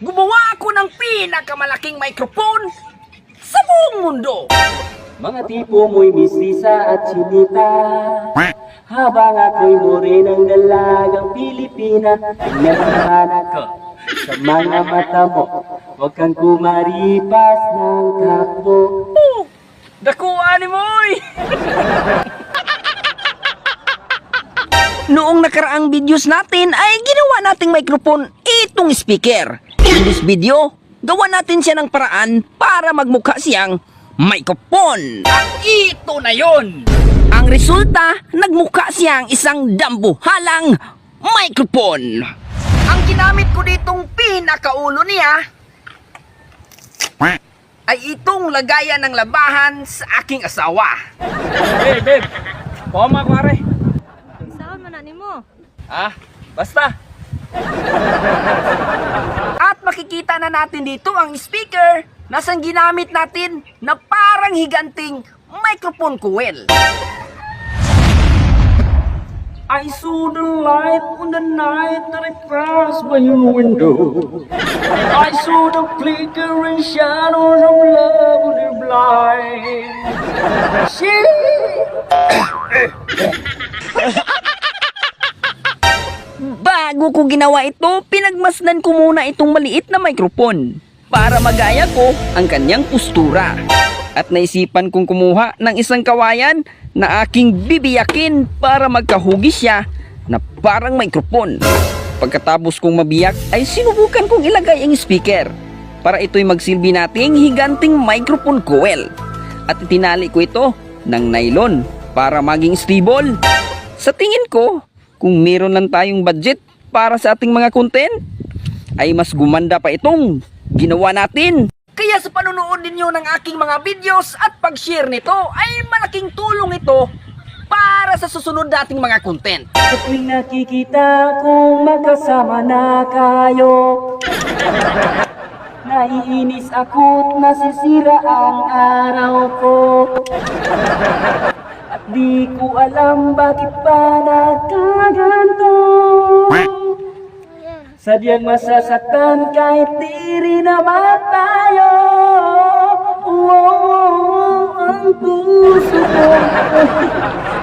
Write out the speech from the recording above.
Gumawa ako ng pinakamalaking microphone sa buong mundo. Mga tipo mo'y mistisa at chinita, habang ako'y morenang dalagang Pilipina. Pinagmana ko sa mga mata mo, huwag kang kumaripas ng takbo. Dakuha ni Moy! Noong nakaraang videos natin ay ginawa nating microphone itong speaker. In this video, gawa natin siya ng paraan para magmukha siyang microphone. At ito na yon. Ang resulta, nagmukha siyang isang dambuhalang microphone. Ang ginamit ko ditong pinakaulo niya ay itong lagayan ng labahan sa aking asawa. Hey, babe! Poma, pare! Saan man na mo? Ah, basta! At makikita na natin dito ang speaker na sang ginamit natin na parang higanting microphone coil. I saw the light on the night that I passed by your window. I saw the flickering shadows of love on your blind. Bago ko ginawa ito, pinagmasdan ko muna itong maliit na microphone para magaya ko ang kanyang postura. At naisipan kong kumuha ng isang kawayan na aking bibiyakin para magkahugis siya na parang microphone. Pagkatapos kong mabiyak ay sinubukan kong ilagay ang speaker para ito'y magsilbi nating higanting microphone coil. At itinali ko ito ng nylon para maging stable. Sa tingin ko, kung meron lang tayong budget para sa ating mga content, ay mas gumanda pa itong ginawa natin. Kaya sa panonood ninyo ng aking mga videos at pag-share nito ay malaking tulong ito para sa susunod nating mga content. At tuwing nakikita kong magkasama na kayo, naiinis ako't nasisira ang araw ko. At di ko alam bakit pa nagkaganto. Sadyang masasaktan kahit di rin naman tayo. Ang puso ko